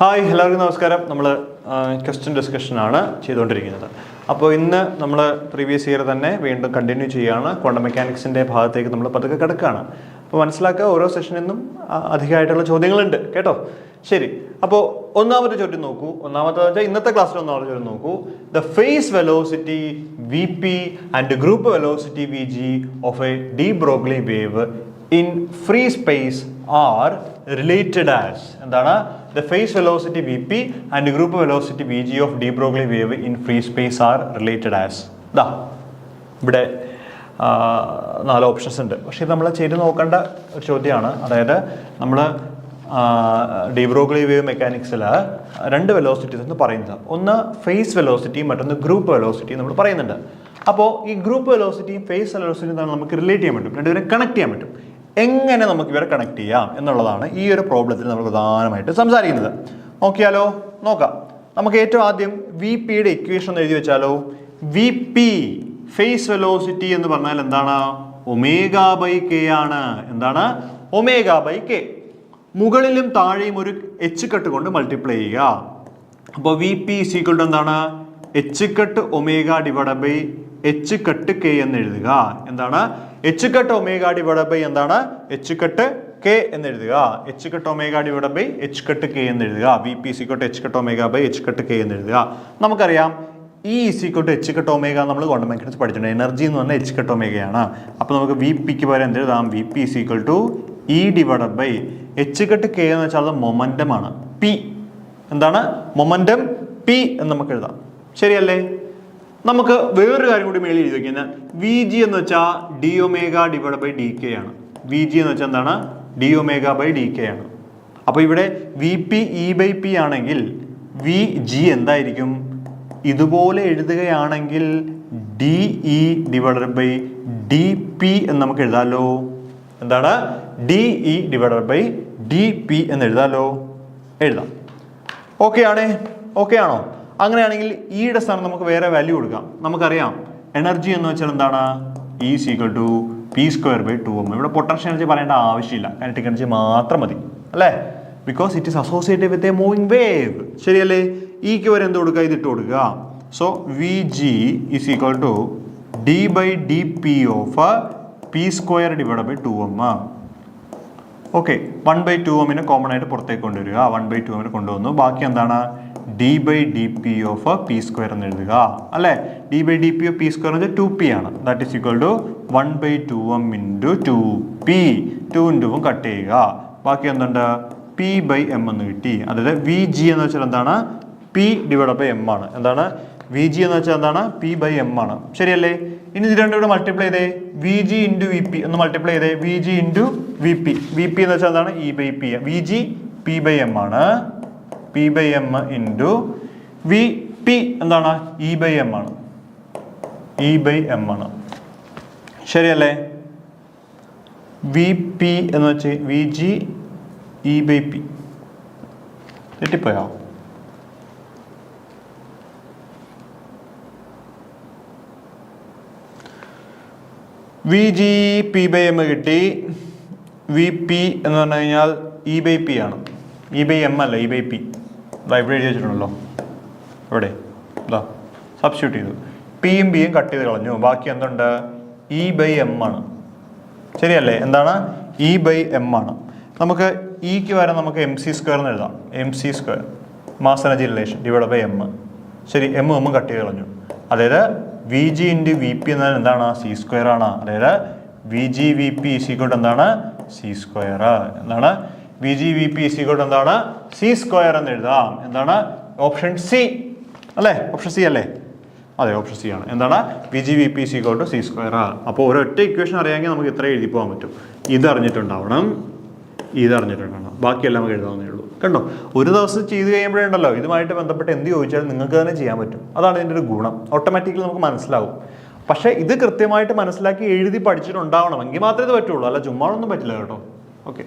Hi എല്ലാവർക്കും നമസ്കാരം. നമ്മൾ ക്വസ്റ്റ്യൻ ഡിസ്കഷനാണ് ചെയ്തുകൊണ്ടിരിക്കുന്നത്. അപ്പോൾ ഇന്ന് നമ്മൾ പ്രീവിയസ് ഇയർ തന്നെ വീണ്ടും കണ്ടിന്യൂ ചെയ്യുകയാണ്. ക്വാണ്ടം മെക്കാനിക്സിൻ്റെ ഭാഗത്തേക്ക് നമ്മൾ പതുക്കെ കിടക്കുകയാണ്. അപ്പോൾ മനസ്സിലാക്കുക, ഓരോ സെഷനിൽ നിന്നും അധികമായിട്ടുള്ള ചോദ്യങ്ങളുണ്ട് കേട്ടോ. ശരി, അപ്പോൾ ഒന്നാമത്തെ ചോദ്യം നോക്കൂ. ഒന്നാമത്തെ വെച്ചാൽ ഇന്നത്തെ ക്ലാസ്സിൽ ഒന്നാമത്തെ ചോദ്യം നോക്കൂ. The phase velocity V P and group velocity V G of a de Broglie wave in free space are related as എന്താണ്? The phase velocity Vp and group velocity Vg of de Broglie wave in free space are related as. ദാ ഇവിടെ 4 options ഉണ്ട്. പക്ഷേ ഇത് നമ്മൾ ചെയ്ത് നോക്കേണ്ട ഒരു ചോദ്യമാണ്. അതായത് നമ്മൾ ഡി ബ്രോഗ്ലി വേവ് മെക്കാനിക്സിൽ 2 വെലോസിറ്റീസ് എന്ന് പറയുന്നത്, ഒന്ന് ഫേസ് വെലോസിറ്റി, മറ്റൊന്ന് ഗ്രൂപ്പ് വെലോസിറ്റി നമ്മൾ പറയുന്നുണ്ട്. അപ്പോൾ ഈ ഗ്രൂപ്പ് വെലോസിറ്റിയും ഫേസ് വെലോസിറ്റിയും തമ്മിൽ നമുക്ക് റിലേറ്റ് ചെയ്യാൻ പറ്റും, രണ്ടുപേരെ കണക്ട് ചെയ്യാൻ പറ്റും. എങ്ങനെ നമുക്ക് ഇവരെ കണക്ട് ചെയ്യാം എന്നുള്ളതാണ് ഈ ഒരു പ്രോബ്ലത്തിൽ നമ്മൾ പ്രധാനമായിട്ട് സംസാരിക്കുന്നത്. നോക്കിയാലോ? നോക്കാം. നമുക്ക് ഏറ്റവും ആദ്യം വി പിയുടെ ഇക്വേഷൻ ഒന്ന് എഴുതി വെച്ചാലോ. വി പി ഫേസ് വെലോസിറ്റി എന്ന് പറഞ്ഞാൽ എന്താണ്? ഒമേഗ ബൈ കെ ആണ്. എന്താണ്? Omega by K. മുകളിലും താഴെയും ഒരു എച്ച് കട്ട് കൊണ്ട് മൾട്ടിപ്ലൈ ചെയ്യുക. അപ്പോൾ V P is equal to എന്താണ്? H cut omega divide by H cut K എന്ന് എഴുതുക. എന്താണ്? H cut omega divide by എന്താണ്? എച്ച് കട്ട് കെ എന്ന് എഴുതുക. H cut omega divide by H cut K എന്ന് എഴുതുക. V P is equal to H cut omega by H cut K എന്ന് എഴുതുക. നമുക്കറിയാം E is equal to H cut omega നമ്മൾ quantum mechanics പഠിച്ചിട്ടുണ്ട്. Energy എന്ന് പറഞ്ഞാൽ എച്ച് കട്ട് ഒമേഗയാണ്. അപ്പോൾ നമുക്ക് വി പിക്ക് പകരം എന്ത് എഴുതാം? V P is equal to E divide by H cut K എന്ന് വെച്ചാൽ അത് മൊമൻറ്റം ആണ്. പി എന്താണ്? മൊമൻറ്റം പി എന്ന് നമുക്ക് എഴുതാം. ശരിയല്ലേ? നമുക്ക് വേറൊരു കാര്യം കൂടി മേളിൽ എഴുതി വയ്ക്കുന്നത്, വി ജി എന്ന് വെച്ചാൽ D omega divide by D K ആണ്. വി ജി എന്ന് വെച്ചാൽ എന്താണ്? D omega by D K ആണ്. അപ്പോൾ ഇവിടെ V P E by P ആണെങ്കിൽ വി ജി എന്തായിരിക്കും? ഇതുപോലെ എഴുതുകയാണെങ്കിൽ D E divide by D P എന്ന് നമുക്ക് എഴുതാമല്ലോ. എന്താണ്? D E divide by D P എന്ന് എഴുതാമല്ലോ. എഴുതാം. ഓക്കെ ആണേ? ഓക്കെ ആണോ? അങ്ങനെയാണെങ്കിൽ ഇയുടെ സ്ഥാനം നമുക്ക് വേറെ വാല്യൂ കൊടുക്കാം. നമുക്കറിയാം എനർജി എന്ന് വെച്ചാൽ എന്താണ്? E is equal to P square by 2m. ഇവിടെ പൊട്ടൻഷ്യൽ എനർജി പറയേണ്ട ആവശ്യമില്ല, കൈനറ്റിക് എനർജി മാത്രം മതി അല്ലേ? Because it is associated with a moving wave. ശരിയല്ലേ? ഇക്ക് വരെ എന്ത് കൊടുക്കുക? ഇതിട്ട് കൊടുക്കുക. So V G is equal to D by D P of P square divide by 2m. Okay, 1/2m common ആയിട്ട് പുറത്തേക്ക് കൊണ്ടുവരിക. 1/2m കൊണ്ടുവന്നു. ബാക്കി എന്താണ്? D by D P of P square എന്ന് എഴുതുക അല്ലേ? D by D P of P square എന്ന് വെച്ചാൽ 2p ആണ്. That is equal to 1/2m into 2p. 2 ഇൻറ്റുവും cut ചെയ്യുക. ബാക്കി എന്തുണ്ട്? പി ബൈ എം എന്ന് കിട്ടി. അതായത് വി ജി എന്ന് വെച്ചാൽ എന്താണ്? പി ഡിവൈഡ് ബൈ എം ആണ്. എന്താണ്? വി ജി എന്ന് വെച്ചാൽ എന്താണ്? പി ബൈ എം ആണ്. ശരിയല്ലേ? ഇനി ഇത് രണ്ടും കൂടെ മൾട്ടിപ്ലൈ ചെയ്തേ. V G into V P ഒന്ന് മൾട്ടിപ്ലൈ ചെയ്തേ. V G into V P. V P എന്ന് വെച്ചാൽ എന്താണ്? E by P. V G P by M ആണ്. P by M into V P എന്താണ്? ഇ ബൈ എം ആണ്. E by M ആണ്. ശരിയല്ലേ? വി പി എന്ന് വെച്ച് V G E by P. തെറ്റിപ്പോയോ? V G P by M കിട്ടി. V P എന്ന് പറഞ്ഞു കഴിഞ്ഞാൽ ഇ ബൈ പി ആണ്. ഇ ബൈ എം അല്ല, ഇ ബൈ പി. ഇതാ ഇവിടെ എഴുതി വെച്ചിട്ടുണ്ടല്ലോ. ഇവിടെ ഇതാ സബ്സ്റ്റിറ്റ്യൂട്ട് ചെയ്തു. പിയും ബിയും കട്ട് ചെയ്ത് കളഞ്ഞു. ബാക്കി എന്തുണ്ട്? ഇ ബൈ എം ആണ്. ശരിയല്ലേ? എന്താണ്? ഇ ബൈ എം ആണ്. നമുക്ക് ഇക്ക് വരെ നമുക്ക് എം സി സ്ക്വയർ എന്ന് എഴുതാം. M C square mass energy relation divide by M. ശരി, എം കട്ട് ചെയ്ത് കളഞ്ഞു. അതായത് V G into V P എന്നാൽ എന്താണ്? സി സ്ക്വയർ ആണ്. അതായത് V G V P is equal to എന്താണ്? C square. എന്താണ്? V G V P is equal to എന്താണ്? സി സ്ക്വയർ എന്ന് എഴുതാം. എന്താണ്? ഓപ്ഷൻ സി അല്ലേ? ഓപ്ഷൻ സി അല്ലേ? അതെ, ഓപ്ഷൻ സി ആണ്. എന്താണ്? V G V P is equal to C square. അപ്പോൾ ഒരൊറ്റ ഇക്വേഷൻ അറിയാമെങ്കിൽ നമുക്ക് ഇത്ര എഴുതി പോകാൻ പറ്റും. ഇത് അറിഞ്ഞിട്ടുണ്ടാവണം, ഇത് അറിഞ്ഞിട്ടുണ്ടാവണം. ബാക്കിയെല്ലാം നമുക്ക് എഴുതാവുന്നേ ഉള്ളൂ. കണ്ടോ? ഒരു ദിവസം ചെയ്ത് കഴിയുമ്പോഴുണ്ടല്ലോ ഇതുമായിട്ട് ബന്ധപ്പെട്ട് എന്ത് ചോദിച്ചാലും നിങ്ങൾക്ക് തന്നെ ചെയ്യാൻ പറ്റും. അതാണ് ഇതിൻ്റെ ഒരു ഗുണം. ഓട്ടോമാറ്റിക്കലി നമുക്ക് മനസ്സിലാവും. പക്ഷേ ഇത് കൃത്യമായിട്ട് മനസ്സിലാക്കി എഴുതി പഠിച്ചിട്ടുണ്ടാവണം, എങ്കിൽ മാത്രമേ ഇത് പറ്റുള്ളൂ. അല്ല ചുമ്മാ ഒന്നും പറ്റില്ല കേട്ടോ. ഓക്കെ,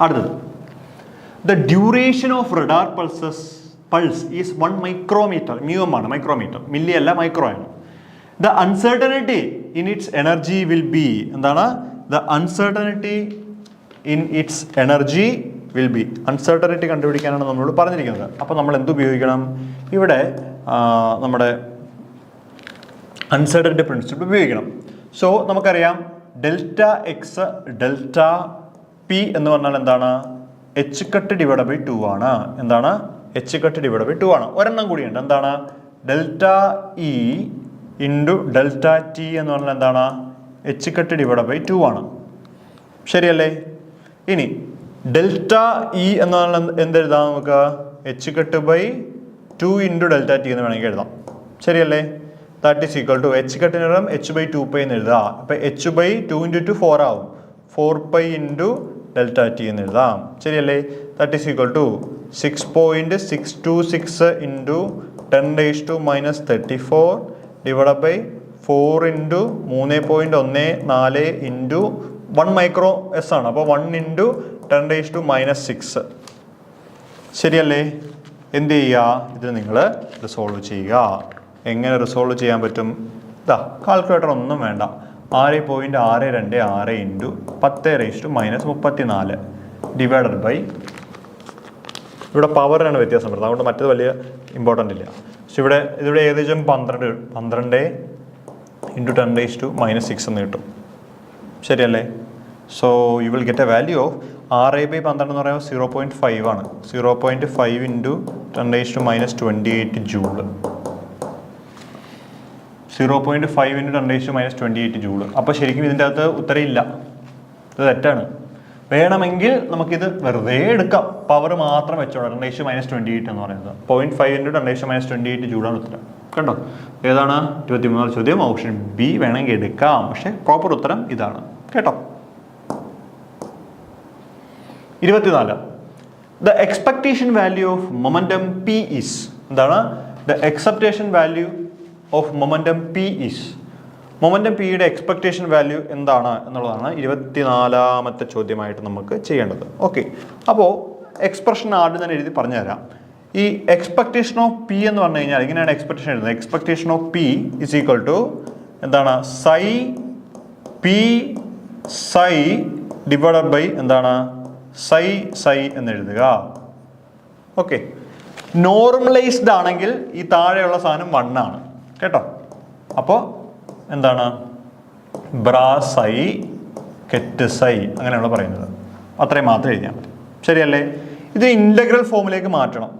അടുത്തത്, the duration of radar pulse is 1 micrometer. മ്യൂം ആണ്, മൈക്രോമീറ്റർ. മില്ലി അല്ല, മൈക്രോ ആണ്. The uncertainty in its energy will be എന്താണ്? The uncertainty in its energy will be. Uncertainty കണ്ടുപിടിക്കാനാണ് നമ്മളോട് പറഞ്ഞിരിക്കുന്നത്. അപ്പോൾ നമ്മൾ എന്ത് ഉപയോഗിക്കണം? ഇവിടെ നമ്മുടെ അൺസർട്ടനിറ്റി പ്രിൻസിപ്പിൾ ഉപയോഗിക്കണം. സോ നമുക്കറിയാം ഡെൽറ്റ എക്സ് ഡെൽറ്റ പി എന്ന് പറഞ്ഞാൽ എന്താണ്? എച്ച് കട്ട് ഡിവൈഡ് ബൈ 2 ആണ്. എന്താണ്? എച്ച് കട്ട് ഡിവൈഡ് ബൈ 2 ആണ്. ഒരെണ്ണം കൂടിയുണ്ട്. എന്താണ്? Delta E into delta T എന്ന് പറഞ്ഞാൽ എന്താണ്? എച്ച് കട്ട് ഡിവൈഡ് ബൈ 2 ആണ്. ശരിയല്ലേ? ഇനി ഡെൽറ്റ ഇ എന്ന് പറഞ്ഞാൽ എന്തെഴുതാം നമുക്ക്? H cut by 2 into delta T എന്ന് വേണമെങ്കിൽ എഴുതാം. ശരിയല്ലേ? That is equal to H കട്ടിന് എച്ച് ബൈ 2 പൈ എന്ന് എഴുതാം. അപ്പം എച്ച് ബൈ 2 ഇൻറ്റു 2 4 ആവും. 4 പൈ ഇൻറ്റു ഡെൽറ്റ ടി എന്ന് എഴുതാം. ശരിയല്ലേ? That is equal to 6.626 into 10⁻⁻34 divide by 4 into 3.14 into 1 micro S ആണ്. അപ്പോൾ 1 ഇൻറ്റു 10⁻⁻6. ശരിയല്ലേ? എന്ത് ചെയ്യുക? ഇത് നിങ്ങൾ റിസോൾവ് ചെയ്യുക. എങ്ങനെ റിസോൾവ് ചെയ്യാൻ പറ്റും? ഇതാ കാൽക്കുലേറ്റർ ഒന്നും വേണ്ട. 6.626 ഇൻറ്റു 10⁻⁻34 ഡിവൈഡഡ് ബൈ, ഇവിടെ പവറിനാണ് വ്യത്യാസം വരുന്നത്, അതുകൊണ്ട് മറ്റത് വലിയ ഇമ്പോർട്ടൻ്റ് ഇല്ല. പക്ഷെ ഇതിവിടെ ഏകദേശം 12 ഇൻറ്റു 10⁻⁻6 എന്ന് കിട്ടും. ശരിയല്ലേ? So you will get a value of 6/12 എന്ന് പറയുമ്പോൾ 0.5 ആണ്. 0.5 ഇൻറ്റു 10⁻28 ജൂള്. 0.5 into 10⁻28 joule. അപ്പോൾ ശരിക്കും ഇതിൻ്റെ അകത്ത് ഉത്തരം ഇല്ല, ഇത് തെറ്റാണ്. വേണമെങ്കിൽ നമുക്കിത് വെറുതെ എടുക്കാം, പവർ മാത്രം വെച്ചോളാം. 10⁻28 എന്ന് പറയുന്നത് 0.5 ഇൻറ്റു 10⁻28 ജൂളാണ് ഉത്തരം. കണ്ടോ? ഏതാണ്? 23 ചോദ്യം ഓപ്ഷൻ ബി വേണമെങ്കിൽ എടുക്കാം. പക്ഷേ പ്രോപ്പർ ഉത്തരം ഇതാണ്. കേട്ടോ? 24. The expectation value of momentum P is. എന്താണ്? The expectation value of momentum P is. Momentum പിയുടെ എക്സ്പെക്ടേഷൻ വാല്യൂ എന്താണ് എന്നുള്ളതാണ് 24ാമത്തെ ചോദ്യമായിട്ട് നമുക്ക് ചെയ്യേണ്ടത്. ഓക്കെ, അപ്പോൾ എക്സ്പ്രഷൻ ആദ്യം തന്നെ എഴുതി പറഞ്ഞുതരാം. ഈ എക്സ്പെക്ടേഷൻ ഓഫ് പി എന്ന് പറഞ്ഞു കഴിഞ്ഞാൽ ഇങ്ങനെയാണ് എക്സ്പെക്ടേഷൻ എഴുതുന്നത്. Expectation of P is equal to എന്താണ്? Psi P psi divided by എന്താണ്? സൈ സൈ എന്ന് എഴുതുക. ഓക്കെ, നോർമലൈസ്ഡ് ആണെങ്കിൽ ഈ താഴെയുള്ള സാധനം 1 ആണ്. കേട്ടോ? അപ്പോൾ എന്താണ്? ബ്രാ സൈ കെറ്റ് സൈ അങ്ങനെയുള്ള പറയുന്നത്. അത്രയും മാത്രം എഴുതിയാൽ മതി. ശരിയല്ലേ? ഇത് ഇൻ്റഗ്രൽ ഫോമിലേക്ക് മാറ്റണം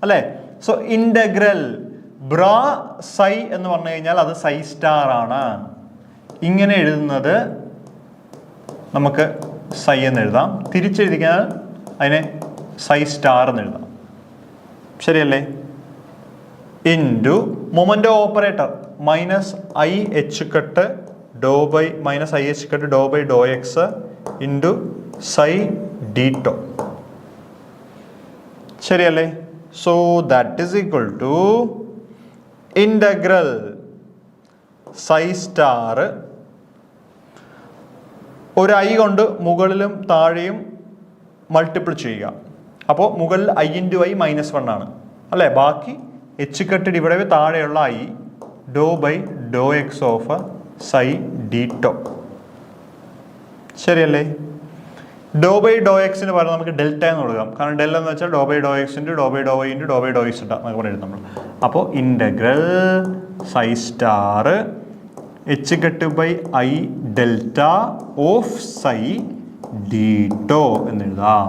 അല്ലേ? സോ ഇൻ്റഗ്രൽ ബ്രാ സൈ എന്ന് പറഞ്ഞു കഴിഞ്ഞാൽ അത് സൈ സ്റ്റാർ ആണ്. ഇങ്ങനെ എഴുതുന്നത് നമുക്ക് സൈ എന്ന് എഴുതാം. തിരിച്ചെഴുതിക്കാൻ അതിനെ സൈ സ്റ്റാർ എന്ന് എഴുതാം. ശരിയല്ലേ? Into moment operator minus I H cut doe by minus I H cut doe by Dr X into psi D tau. ശരിയല്ലേ? So that is equal to integral psi star ഒരു ഐ കൊണ്ട് മുകളിലും താഴെയും multiple ചെയ്യുക. അപ്പോൾ മുകളിൽ I into I -1 ആണ് അല്ലേ? ബാക്കി എച്ച് കട്ട് ഡിവൈഡ് ബൈ താഴെയുള്ള I do by Dr X of psi D tau. ശരിയല്ലേ? ഡോ ബൈ ഡോ എക്സിന് പകരം നമുക്ക് ഡെൽറ്റ എന്ന് കൊടുക്കാം. കാരണം ഡെൽ എന്ന് വെച്ചാൽ doe by Dr X into doe by doe Y into doe by Dr X ഇട്ടാൽ നമുക്ക് പറയുന്നത് നമ്മൾ. അപ്പോൾ integral psi star H cut by I delta of psi D tau എന്ന് എഴുതാം.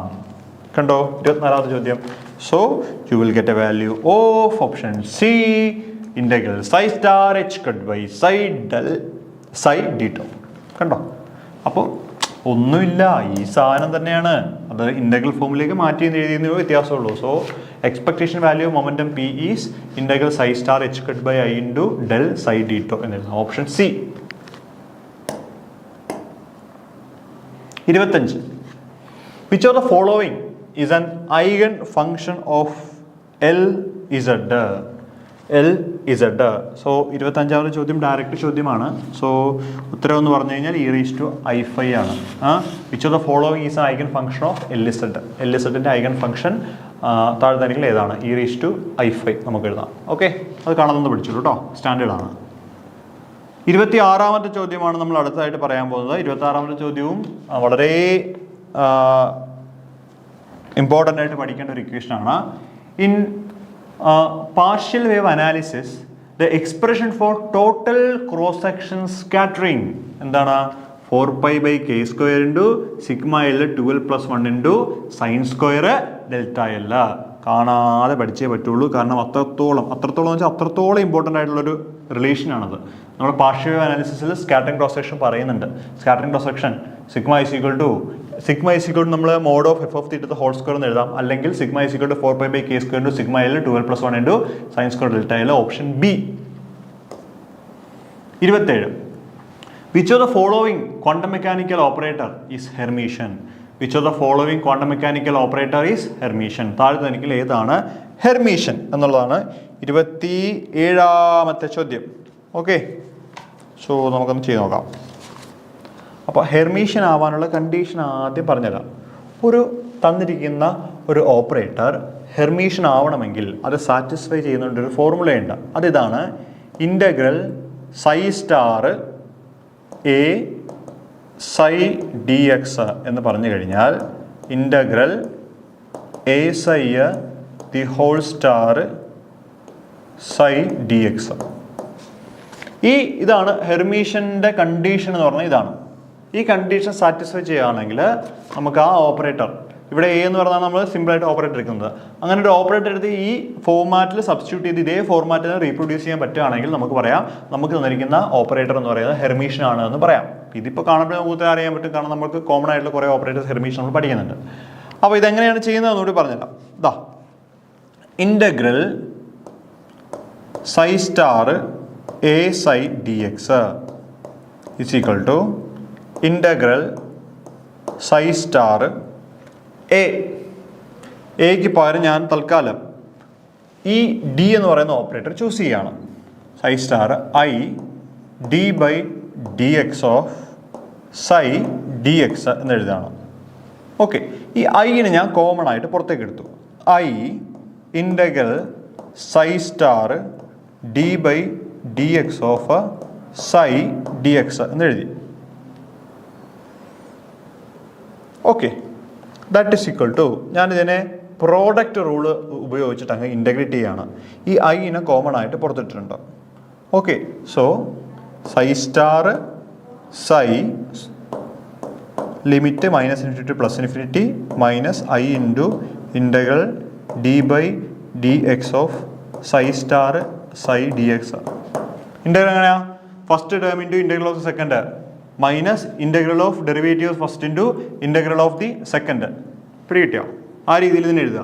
കണ്ടോ? 24ാമത്തെ ചോദ്യം. So you will get a value of option C integral psi star H cut by psi del psi D tau. കണ്ടോ? അപ്പോൾ ഒന്നുമില്ല, ഈ സാധനം തന്നെയാണ്. അത് ഇൻ്റഗ്രൽ ഫോമിലേക്ക് മാറ്റി എഴുതിയെന്നേ വ്യത്യാസമുള്ളൂ. So expectation value momentum P is integral psi star H cut by I into del psi D tau എന്നെഴുതാം. Option C. 25. Which of the following is an eigen function of Lz? Lz. So 25ാമത്തെ ചോദ്യം direct ചോദ്യമാണ്. So ഉത്തരം എന്ന് പറഞ്ഞു കഴിഞ്ഞാൽ e⁻⁵ ആണ്. Which of the following is eigen function of Lz? Lzന്റെ ഐഗൻ ഫംഗ്ഷൻ താഴെ തന്നെ ഏതാണ്? e⁻⁵ നമുക്ക് എഴുതാം. ഓക്കെ, അത് കാണാമെന്ന് പഠിച്ചോളൂ കേട്ടോ, സ്റ്റാൻഡേർഡ് ആണ്. 26ാമത്തെ ചോദ്യമാണ് നമ്മൾ അടുത്തതായിട്ട് പറയാൻ പോകുന്നത്. 26ാമത്തെ ചോദ്യവും വളരെ ഇമ്പോർട്ടൻ്റ് ആയിട്ട് പഠിക്കേണ്ട ഒരു ഇക്വേഷനാണ്. In partial wave analysis the expression for total cross section scattering എന്താണ്? 4π/k² into sigma L 12+1 into sine square delta L. കാണാതെ പഠിച്ചേ പറ്റുള്ളൂ. കാരണം അത്രത്തോളം എന്ന് വെച്ചാൽ അത്രത്തോളം ഇമ്പോർട്ടൻ്റ് ആയിട്ടുള്ളൊരു റിലേഷനാണത്. നമ്മൾ പാർഷ്യൽ വേവ് അനാലിസിസിൽ സ്കാറ്ററിംഗ് ക്രോസ് സെക്ഷൻ പറയുന്നുണ്ട്. Scattering cross section sigma is equal to നമ്മൾ മോഡ് ഓഫ് f(θ)² എന്ന് എഴുതാം. അല്ലെങ്കിൽ sigma is equal to 4π/k² into sigma L 12+1 into sine square delta L. Option B. 27. Which of the following quantum mechanical operator is Hermitian? Which of the following quantum mechanical operator is Hermitian? താഴെ തനിക്കിൽ ഏതാണ് Hermitian എന്നുള്ളതാണ് 27ാമത്തെ ചോദ്യം. Okay, so നമുക്കൊന്ന് ചെയ്ത് നോക്കാം. അപ്പോൾ Hermitian ആവാനുള്ള condition ആദ്യം പറഞ്ഞുതരാം. ഒരു തന്നിരിക്കുന്ന ഒരു ഓപ്പറേറ്റർ ഹെർമീഷ്യൻ ആവണമെങ്കിൽ അത് സാറ്റിസ്ഫൈ ചെയ്യുന്നുണ്ട് ഒരു ഫോർമുലയുണ്ട്. അതിതാണ് integral psi star A psi D X എന്ന് പറഞ്ഞു കഴിഞ്ഞാൽ integral A psi the whole star psi D X. ഇതാണ് ഹെർമീഷ്യൻ്റെ കണ്ടീഷൻ എന്ന് പറഞ്ഞാൽ ഇതാണ്. ഈ കണ്ടീഷൻ സാറ്റിസ്ഫൈ ചെയ്യുകയാണെങ്കിൽ നമുക്ക് ആ ഓപ്പറേറ്റർ, ഇവിടെ എ എന്ന് പറഞ്ഞാൽ നമ്മൾ സിമ്പിളായിട്ട് ഓപ്പറേറ്റർ എടുക്കുന്നത്, അങ്ങനെ ഒരു ഓപ്പറേറ്റർ എടുത്ത് ഈ ഫോർമാറ്റിൽ സബ്സ്റ്റിറ്റ്യൂട്ട് ചെയ്ത് ഇതേ ഫോർമാറ്റിൽ റീപ്രൊഡ്യൂസ് ചെയ്യാൻ പറ്റുകയാണെങ്കിൽ നമുക്ക് പറയാം നമുക്ക് തന്നിരിക്കുന്ന ഓപ്പറേറ്റർ എന്ന് പറയുന്നത് ഹെർമീഷ്യൻ ആണ് എന്ന് പറയാം. ഇതിപ്പോൾ കാണുമ്പോൾ നമുക്ക് അറിയാൻ പറ്റും, കാരണം നമുക്ക് കോമൺ ആയിട്ടുള്ള കുറേ ഓപ്പറേറ്റേഴ്സ് ഹെർമീഷ്യൻ നമ്മൾ പഠിക്കുന്നുണ്ട്. അപ്പോൾ ഇതെങ്ങനെയാണ് ചെയ്യുന്നതെന്ന് കൂടി പറഞ്ഞുതരാം. ഇതാ integral psi star A psi D X is equal to integral psi star എക്ക് പകരം ഞാൻ തൽക്കാലം ഈ ഡി എന്ന് പറയുന്ന ഓപ്പറേറ്റർ ചൂസ് ചെയ്യുകയാണ്. Psi star I D by D X of psi D X എന്ന് എഴുതുകയാണ്. ഓക്കെ, ഈ ഐനെ ഞാൻ കോമൺ ആയിട്ട് പുറത്തേക്ക് എടുത്തു. I integral psi star D by D X of psi D X എന്ന് എഴുതി. Okay, that is equal to ഞാനിതിനെ പ്രോഡക്റ്റ് റൂള് ഉപയോഗിച്ചിട്ട് അങ്ങ് ഇൻ്റഗ്രേറ്റ് ചെയ്യുകയാണ്. ഈ ഐനെ കോമൺ ആയിട്ട് പുറത്തിട്ടിട്ടുണ്ട്. Okay, so psi star psi limit -∞ to +∞ minus I into integral D by D X of psi star psi D X. Integral എങ്ങനെയാ? First term into integral of the second minus integral of derivative first into integral of the second. പിടികിട്ടിയോ? ആ രീതിയിൽ തന്നെ എഴുതുക.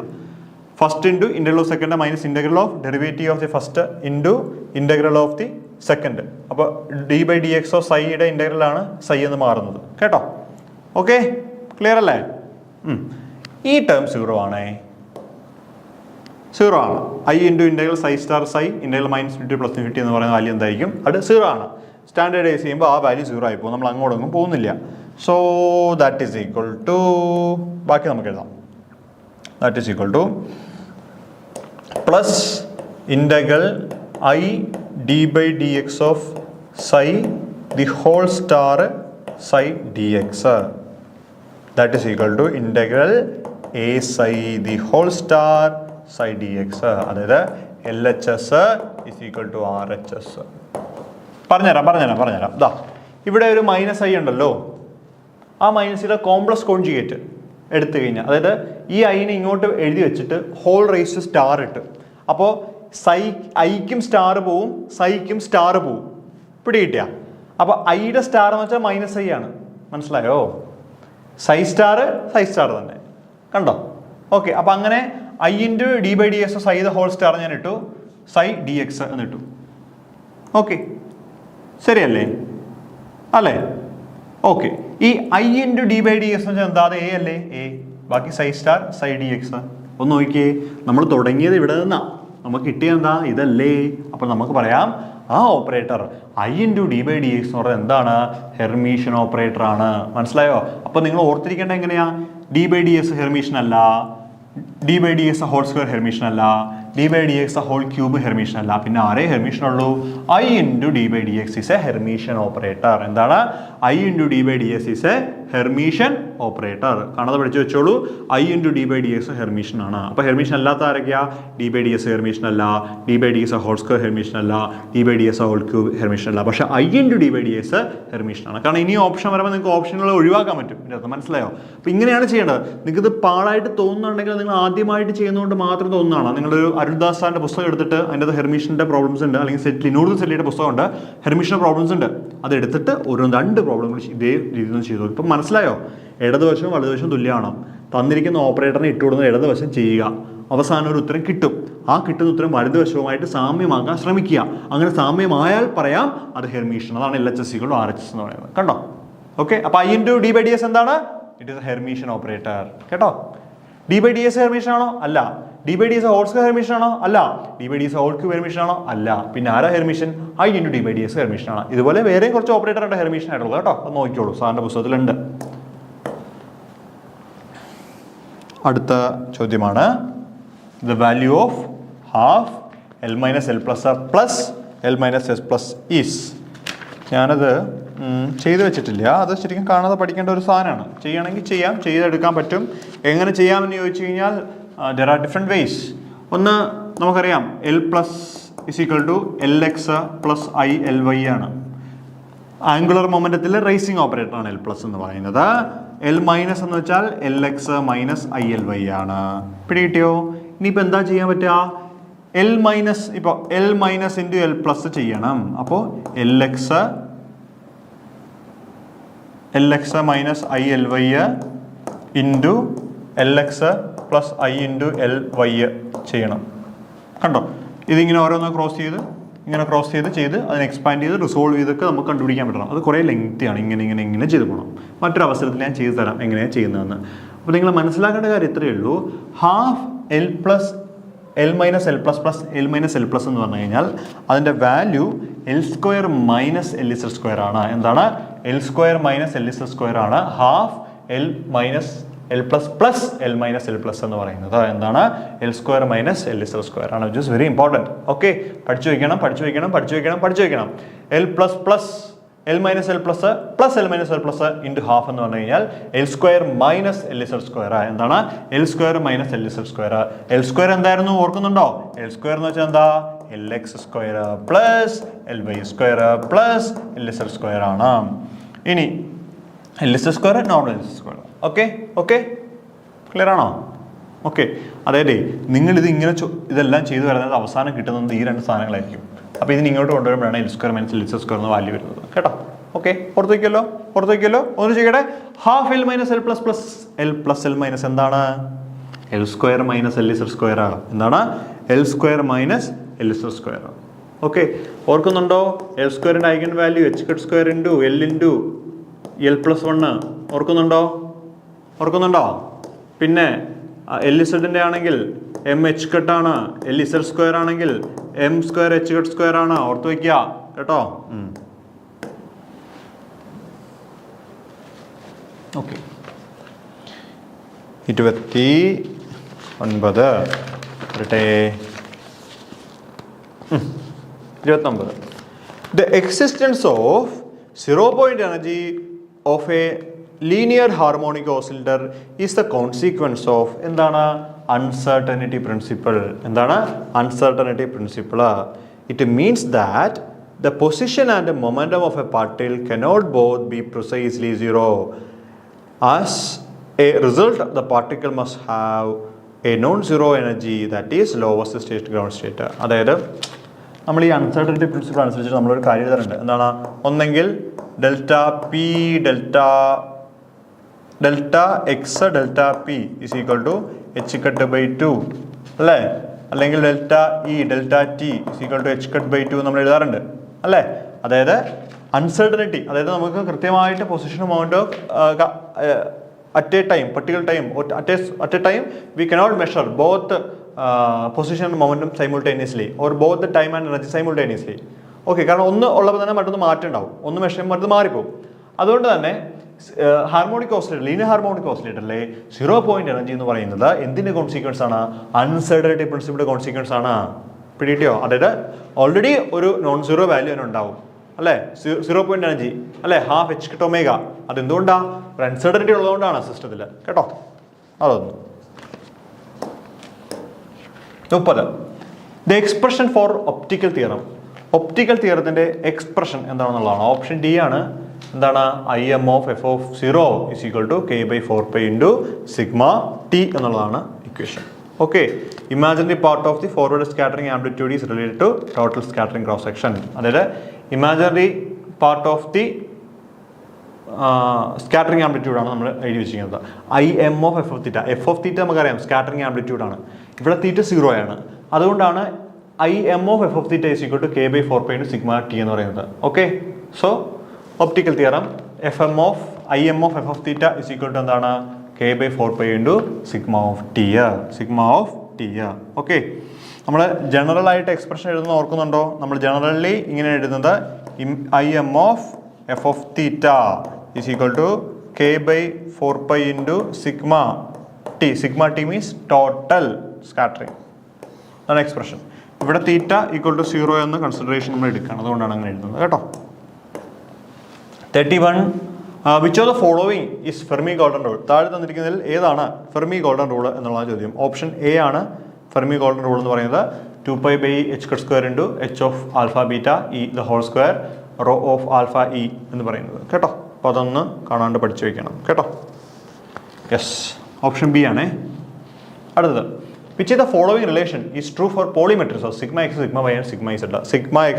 First into integral of second minus integral of derivative of the first into integral of the second. അപ്പോൾ D by D X of സൈയുടെ ഇൻ്റഗ്രലാണ് psi എന്ന് മാറുന്നത്. കേട്ടോ? ഓക്കെ, ക്ലിയർ അല്ലേ? ഈ ടേം 0 ആണേ, 0 ആണ്. I into integral psi star psi integral -∞ +∞ എന്ന് പറയുന്ന വാല്യൂ എന്തായിരിക്കും? അത് 0 ആണ്. സ്റ്റാൻഡേർഡൈസ് ചെയ്യുമ്പോൾ ആ വാല്യൂ 0 ആയി പോകും. നമ്മൾ അങ്ങോട്ടൊന്നും പോകുന്നില്ല. So that is equal to, ബാക്കി നമുക്ക് എഴുതാം. That is equal to plus integral I D by D X of psi the whole star psi D X. That is equal to integral A psi the whole star psi D X. അതായത് LHS is equal to RHS. പറഞ്ഞുതരാം. ഇതാ ഇവിടെ ഒരു -i ഉണ്ടല്ലോ, ആ മൈനസിയുടെ complex conjugate എടുത്തു കഴിഞ്ഞാൽ, അതായത് ഈ ഐനെ ഇങ്ങോട്ട് എഴുതി വെച്ചിട്ട് ഹോൾ റേസ് ടു സ്റ്റാർ ഇട്ട്, അപ്പോൾ ഐക്കും സ്റ്റാർ പോവും, സൈക്കും സ്റ്റാർ പോവും. പിടികിട്ടിയ? അപ്പോൾ ഐയുടെ സ്റ്റാർ എന്ന് വെച്ചാൽ -i ആണ്. മനസ്സിലായോ? സൈ സ്റ്റാർ തന്നെ. കണ്ടോ? ഓക്കെ, അപ്പോൾ അങ്ങനെ I into D by D X psi the whole star ഞാൻ ഇട്ടു, സൈ ഡി എക്സ് എന്ന് ഇട്ടു. ഓക്കെ, ശരിയല്ലേ? അല്ലേ? ഓക്കെ, ഈ I into D by D X എന്ന് വെച്ചാൽ എന്താ? അത് എ അല്ലേ? എ. ബാക്കി psi star psi D X. ഒന്ന് നോക്കിയേ, നമ്മൾ തുടങ്ങിയത് ഇവിടെ നിന്നാണ്, നമുക്ക് കിട്ടിയത് എന്താ? ഇതല്ലേ? അപ്പോൾ നമുക്ക് പറയാം ആ operator I into D by D X എന്ന് പറയുന്നത് എന്താണ്? ഹെർമീഷ്യൻ ഓപ്പറേറ്റർ ആണ്. മനസ്സിലായോ? അപ്പോൾ നിങ്ങൾ ഓർത്തിരിക്കേണ്ടത് എങ്ങനെയാ? D by D X Hermitian അല്ല, D by D X whole square Hermitian അല്ല, D by D X whole cube Hermitian അല്ല. പിന്നെ ആരേ ഹെർമീഷ്യൻ ഉള്ളൂ? I into D by D X is a Hermitian operator. എന്താണ്? I into D by D X is a Hermitian operator. കാണാതെ പഠിച്ചു വെച്ചോളൂ. I × d/dx Hermitian ആണ്. അപ്പോൾ ഹെർമീഷ്യൻ അല്ലാത്ത ആരൊക്കെയാ? d/ds ഹെർമീഷ്യൻ അല്ല, d/ds ഹോൾ സ്ക്വയർ ഹെർമീഷ്യൻ അല്ല, d/ds ഹോൾ ക്യൂബ് ഹെർമീഷ്യൻ അല്ല. പക്ഷേ I × d/ds ഹെർമീഷ്യൻ ആണ്. കാരണം ഇനി ഓപ്ഷൻ വരുമ്പോൾ നിങ്ങൾക്ക് ഓപ്ഷനുകൾ ഒഴിവാക്കാൻ പറ്റും. ഇതിനകത്ത് മനസ്സിലായോ? അപ്പോൾ ഇങ്ങനെയാണ് ചെയ്യേണ്ടത്. നിങ്ങൾക്ക് ഇത് പാടായിട്ട് തോന്നുന്നുണ്ടെങ്കിൽ നിങ്ങൾ ആദ്യമായിട്ട് ചെയ്യുന്നതുകൊണ്ട് മാത്രം തോന്നുന്നതാണ്. നിങ്ങളൊരു അരുൺദാസ് സാറിൻ്റെ പുസ്തകം എടുത്തിട്ട് അതിൻ്റെ ഹെർമീഷ്യൻ്റെ പ്രോബ്ലംസ് ഉണ്ട്, അല്ലെങ്കിൽ ലിനോർദ് സെല്ലിയുടെ പുസ്തകമുണ്ട്, ഹെർമീഷ്യൻ പ്രോബ്ലംസ് ഉണ്ട്, അതെടുത്തിട്ട് ഓരോ 2 പ്രോബ്ലങ്ങൾ ഇതേ രീതിയിൽ ചെയ്തു. ഇപ്പം മനസ്സിലായോ? ഇടതുവശവും വലതുവശവും തുല്യമാണ്. തന്നിരിക്കുന്ന ഓപ്പറേറ്ററിനെ ഇട്ടുകൊടുക്കുന്ന ഇടതുവശം ചെയ്യുക, അവസാനം ഒരു ഉത്തരം കിട്ടും. ആ കിട്ടുന്ന ഉത്തരം വലതുവശവുമായിട്ട് സാമ്യമാക്കാൻ ശ്രമിക്കുക. അങ്ങനെ സാമ്യമായാൽ പറയാം അത് ഹെർമീഷ്യൻ. അതാണ് LHS = RHS എന്ന് പറയുന്നത്. കണ്ടോ? ഓക്കെ. അപ്പോൾ I × d/ds എന്താണ്? It is a Hermitian operator. കേട്ടോ? d/ds ഹെർമീഷ്യൻ ആണോ? അല്ല. d/ds ഹോൾ സ്ക്വയർ ഹെർമീഷ്യൻ ആണോ? അല്ല. d/ds ഹോൾ ക്യൂബ് ഹെർമീഷ്യൻ ആണോ? അല്ല. പിന്നെ ആരാ ഹെർമീഷ്യൻ? I × d/ds ഹെർമീഷ്യൻ ആണ്. ഇതുപോലെ വേറെയും കുറച്ച് ഓപ്പറേറ്റർ ഉണ്ട് ഹെർമീഷ്യൻ ആയിട്ടുള്ളത്. കേട്ടോ? അത് നോക്കിക്കോളൂ, സാറിൻ്റെ പുസ്തകത്തിലുണ്ട്. അടുത്ത ചോദ്യമാണ് the value of half L minus L plus R plus L minus S plus is. ഞാനത് ചെയ്തു വെച്ചിട്ടില്ല. അത് ശരിക്കും കാണാതെ പഠിക്കേണ്ട ഒരു സാധനമാണ്. ചെയ്യുകയാണെങ്കിൽ ചെയ്യാം, ചെയ്തെടുക്കാൻ പറ്റും. എങ്ങനെ ചെയ്യാമെന്ന് ചോദിച്ചു കഴിഞ്ഞാൽ there are different ways. ഒന്ന് നമുക്കറിയാം, L plus is equal to Lx plus ILy ആണ്. ആംഗുലർ മൊമെന്റത്തിലെ റേസിംഗ് ഓപ്പറേറ്റർ ആണ് L പ്ലസ് എന്ന് പറയുന്നത്. L മൈനസ് എന്ന് വെച്ചാൽ Lx മൈനസ് ILy ആണ്. പിടികിട്ടിയോ? ഇനിയിപ്പോൾ എന്താ ചെയ്യാൻ പറ്റുക? L മൈനസ്, ഇപ്പോൾ L minus into L plus ചെയ്യണം. അപ്പോൾ Lx minus ILy into Lx plus I into Ly ചെയ്യണം. കണ്ടോ? ഇതിങ്ങനെ ഓരോന്ന് ക്രോസ് ചെയ്ത് ചെയ്ത് അതിനെ എക്സ്പാൻഡ് ചെയ്ത് റിസോൾവ് ചെയ്തൊക്കെ നമുക്ക് കണ്ടുപിടിക്കാൻ പറ്റണം. അത് കുറേ ലെങ്തിയാണ്. ഇങ്ങനെ ചെയ്ത് പോകണം. മറ്റൊരു അവസരത്തിൽ ഞാൻ ചെയ്തു തരാം എങ്ങനെയാണ് ചെയ്യുന്നതെന്ന്. അപ്പോൾ നിങ്ങൾ മനസ്സിലാക്കേണ്ട കാര്യം ഇത്രയേ ഉള്ളൂ. Half L plus L minus L plus plus L minus L plus എന്ന് പറഞ്ഞു കഴിഞ്ഞാൽ അതിൻ്റെ വാല്യൂ L² മൈനസ് LZ² ആണ്. എന്താണ്? L² മൈനസ് LZ² ആണ് half L minus L plus plus L minus L plus എന്ന് പറയുന്നത്. എന്താണ്? L² മൈനസ് LZ² ആണ്. Which is very important. Okay, പഠിച്ചു വയ്ക്കണം. L plus plus L minus L plus plus L minus L plus into half എന്ന് പറഞ്ഞു കഴിഞ്ഞാൽ L² minus LZ². എന്താണ്? L² minus LZ². L² എന്തായിരുന്നു ഓർക്കുന്നുണ്ടോ? L² എന്ന് വെച്ചാൽ എന്താ? Lx² plus Ly² plus LZ² ആണ്. ഇനി LZ² normal LZ². Okay clear ആണോ? ഓക്കെ. അതായത് നിങ്ങളിത് ഇതെല്ലാം ചെയ്തു വരുന്നത് അവസാനം കിട്ടുന്നത് ഈ 2 സാധനങ്ങളായിരിക്കും. അപ്പോൾ ഇതിന് ഇങ്ങോട്ട് കൊണ്ടുവരുമ്പോഴാണ് L² മൈനസ് LZ² എന്ന വാല്യൂ വരുന്നത്. കേട്ടോ? ഓക്കെ, പുറത്ത് വയ്ക്കുമല്ലോ. ഒന്ന് ചെയ്യട്ടെ. Half L minus L plus plus L plus L minus എന്താണ്? L² മൈനസ് LZ² ആണ്. എന്താണ്? L² minus LZ². ഓക്കെ, ഓർക്കുന്നുണ്ടോ? L² eigen value h² into L into L plus 1. ഓർക്കുന്നുണ്ടോ? പിന്നെ LZ ആണെങ്കിൽ MH ആണ്, LZ² ആണെങ്കിൽ M² h² ആണ്. ഓർത്ത് വയ്ക്കുക കേട്ടോ. Okay, 29. The existence of 0 point energy of a linear harmonic oscillator is the consequence of എന്താണ്? Uncertainty principle. എന്താണ്? Uncertainty principle. It means that the position and the momentum of a particle cannot both be precisely zero. As a result, the particle must have a non-zero energy, that is lowest state ground state. അതായത് നമ്മൾ ഈ uncertainty principle അനുസരിച്ച് നമ്മളൊരു കാര്യം എഴുതാറുണ്ട്. എന്താണ്? ഒന്നെങ്കിൽ delta X delta P is equal to h/2 അല്ലേ? അല്ലെങ്കിൽ delta E delta T is equal to h/2 നമ്മൾ എഴുതാറുണ്ട് അല്ലേ? അതായത് അൺസർട്ടനിറ്റി, അതായത് നമുക്ക് കൃത്യമായിട്ട് പൊസിഷനും മൊമെന്റോ at a time, particular time, at a time we cannot measure both position and momentum simultaneously or both the time and energy simultaneously. Okay, കാരണം ഒന്ന് ഉള്ളപ്പോൾ തന്നെ മറ്റൊന്ന് മാറ്റം ഉണ്ടാവും. ഒന്ന് മെഷർ ചെയ്യുമ്പോൾ മറ്റൊന്ന് മാറിപ്പോകും. അതുകൊണ്ട് തന്നെ ഹാർമോണിക് ഓസിലേറ്റർ, ലീനിയർ ഹാർമോണിക് ഓസിലേറ്ററിലെ 0 പോയിന്റ് എനർജി എന്ന് പറയുന്നത് എന്തിന്റെ കോൺസിക്വൻസ് ആണ്? അൺസർട്ടനിറ്റി പ്രിൻസിപ്പിളിന്റെ കോൺസിക്വൻസ് ആണ്. പിടികിട്ടിയോ? അതായത് ഓൾറെഡി ഒരു നോൺ സീറോ വാല്യൂ തന്നെ ഉണ്ടാവും. അല്ലേ? 0.5 അല്ലേ? ഹാഫ് എച്ച് കിട്ട് ഒമേഗ. അതെന്തുകൊണ്ടാണ്? ഒരു അൺസർട്ടനിറ്റി ഉള്ളതുകൊണ്ടാണ് സിസ്റ്റത്തിൽ കേട്ടോ. അതൊന്നും 30. The expression for optical theorem. Optical തിയറത്തിന്റെ എക്സ്പ്രഷൻ എന്താണെന്നുള്ളതാണ്. ഓപ്ഷൻ ഡി ആണ്. എന്താണ്? IM of f(0) = k/4π × sigma t എന്നുള്ളതാണ് equation. Okay. Imaginary part of the forward scattering amplitude is related to total scattering cross section. അതായത് imaginary part of the scattering amplitude ആണ് നമ്മൾ എഴുതി വെച്ചിരിക്കുന്നത്. IM of f of θ നമുക്കറിയാം scattering amplitude ആണ്. ഇവിടെ θ 0 ആണ്. അതുകൊണ്ടാണ് IM of f of θ = k/4π × sigma t എന്ന് പറയുന്നത്. Okay. So optical theorem IM of f of θ = എന്താണ്? k/4π × sigma of t. Okay. നമ്മൾ ജനറൽ ആയിട്ട് എക്സ്പ്രഷൻ എഴുതുന്ന ഓർക്കുന്നുണ്ടോ? നമ്മൾ ജനറലി ഇങ്ങനെ എഴുതുന്നത് IM of f of θ = k/4π × sigma t. Sigma t means total scattering. അതാണ് എക്സ്പ്രഷൻ. ഇവിടെ θ = 0 എന്ന കൺസിഡറേഷൻ നമ്മൾ എടുക്കുകയാണ്. അതുകൊണ്ടാണ് അങ്ങനെ എഴുതുന്നത് കേട്ടോ. 31. Which of the following is Fermi golden rule? താഴെ തന്നിരിക്കുന്നതിൽ ഏതാണ് ഫെർമി ഗോൾഡൻ റൂൾ എന്നുള്ള ചോദ്യം. ഓപ്ഷൻ എ ആണ് ഫെർമി ഗോൾഡൻ റൂൾ എന്ന് പറയുന്നത്. 2π/h² × h of alpha beta e the whole square rho of alpha e എന്ന് പറയുന്നത് കേട്ടോ. അപ്പോൾ അതൊന്ന് കാണാണ്ട് പഠിച്ചു വയ്ക്കണം കേട്ടോ. യെസ്, ഓപ്ഷൻ ബി ആണേ. അടുത്തത്, which of the following relation is true for polymetrics of sigma x, sigma y and sigma z? sigma x,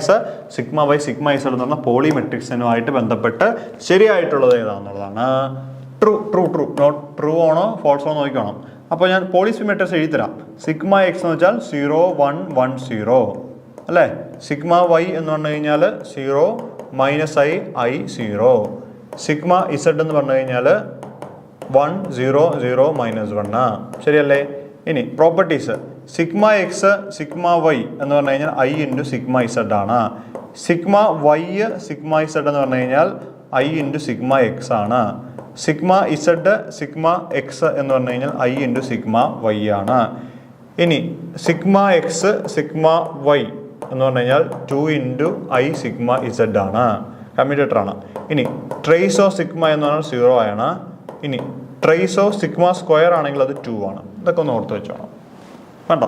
sigma y, sigma z എന്ന് പറഞ്ഞ പോളിമെട്രിക്സിനുമായിട്ട് ബന്ധപ്പെട്ട് ശരിയായിട്ടുള്ളത് ഏതാണെന്നുള്ളതാണ്. ട്രൂ നോട്ട് ട്രൂ ആണോ ഫോൾസ് ആണോ നോക്കണം. അപ്പോൾ ഞാൻ പോളിസിമെട്രിക്സ് എഴുതിത്തരാം. സിഗ്മ എക്സ് എന്ന് വെച്ചാൽ 0 1 1 0 അല്ലേ? സിഗ്മ വൈ എന്ന് പറഞ്ഞു കഴിഞ്ഞാൽ 0 - i 0. സിഗ്മ ഇസഡ് എന്ന് പറഞ്ഞു കഴിഞ്ഞാൽ 1 0 0 -1. ശരിയല്ലേ? ഇനി properties, sigma X sigma Y എന്ന് പറഞ്ഞു കഴിഞ്ഞാൽ i × സിഗ്മ ഇസഡ് ആണ്. സിഗ്മ വൈ സിഗ്മ ഇസഡ് എന്ന് പറഞ്ഞു കഴിഞ്ഞാൽ i × സിഗ്മ എക്സ് ആണ്. സിഗ്മ ഇസഡ് സിഗ്മ എക്സ് എന്ന് പറഞ്ഞു കഴിഞ്ഞാൽ i × സിഗ്മ വൈ ആണ്. ഇനി സിഗ്മ എക്സ് സിഗ്മ വൈ എന്ന് പറഞ്ഞു കഴിഞ്ഞാൽ 2 × i സിഗ്മ ഇസഡ് ആണ്. കമ്മ്യൂട്ടേറ്റർ ആണ്. ഇനി ട്രേസ് ഓഫ് സിഗ്മ എന്ന് പറഞ്ഞാൽ 0 ആണ്. ഇനി ട്രേസ് ഓഫ് സിഗ്മ സ്ക്വയർ ആണെങ്കിൽ അത് 2 ആണ്. ഇതൊക്കെ ഒന്ന് ഓർത്ത് വെച്ചോണം കണ്ടോ.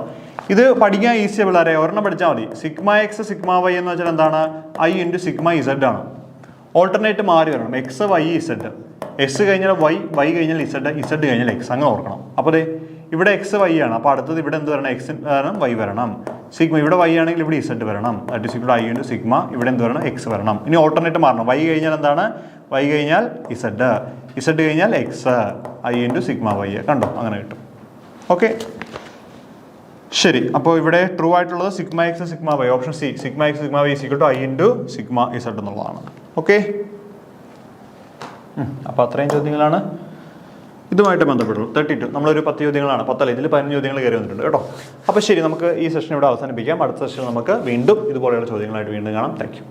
ഇത് പഠിക്കാൻ ഈസി പിള്ളേരെ, ഒരെണ്ണം പഠിച്ചാൽ മതി. സിഗ്മ എക്സ് സിഗ്മ വൈ എന്ന് വെച്ചാൽ എന്താണ്? i × സിഗ്മ ഇസഡ് ആണ്. ഓൾട്ടർനേറ്റ് മാറി വരണം. എക്സ് വൈ ഇസഡ്, എസ് കഴിഞ്ഞാൽ വൈ കഴിഞ്ഞാൽ ഇസഡ്, ഇസഡ് കഴിഞ്ഞാൽ എക്സ്, അങ്ങനെ ഓർക്കണം. അപ്പോൾ അതെ ഇവിടെ എക്സ് വൈ ആണ്. അപ്പോൾ അടുത്തത് ഇവിടെ എന്ത് വരണം? എക്സ് വരണം, വൈ വരണം. സിഗ്മ ഇവിടെ വൈ ആണെങ്കിൽ ഇവിടെ ഇസഡ് വരണം. That is i × sigma. ഇവിടെ എന്ത് വരണം? എക്സ് വരണം. ഇനി ഓൾട്ടർനേറ്റ് മാറണം. വൈ കഴിഞ്ഞാൽ എന്താണ്? വൈ കഴിഞ്ഞാൽ ഇസഡ്, ഇസഡ് കഴിഞ്ഞാൽ എക്സ്, i × സിഗ്മ വൈ. കണ്ടോ? അങ്ങനെ കിട്ടും. ഓക്കെ, ശരി. അപ്പോൾ ഇവിടെ ട്രൂ ആയിട്ടുള്ളത് sigma X sigma Y, option C. Sigma X sigma Y = i × sigma Z എന്നുള്ളതാണ്. ഓക്കെ, അപ്പോൾ അത്രയും ചോദ്യങ്ങളാണ് ഇതുമായിട്ട് ബന്ധപ്പെട്ടുള്ളൂ. 32 നമ്മളൊരു 10 ചോദ്യങ്ങളാണ്, 10 അല്ല ഇതിൽ 15 ചോദ്യങ്ങൾ കയറി വന്നിട്ടുണ്ട് കേട്ടോ. അപ്പോൾ ശരി, നമുക്ക് ഈ സെഷൻ ഇവിടെ അവസാനിപ്പിക്കാം. അടുത്ത സെഷനിൽ നമുക്ക് വീണ്ടും ഇതുപോലെയുള്ള ചോദ്യങ്ങളായിട്ട് വീണ്ടും കാണാം. Thank you.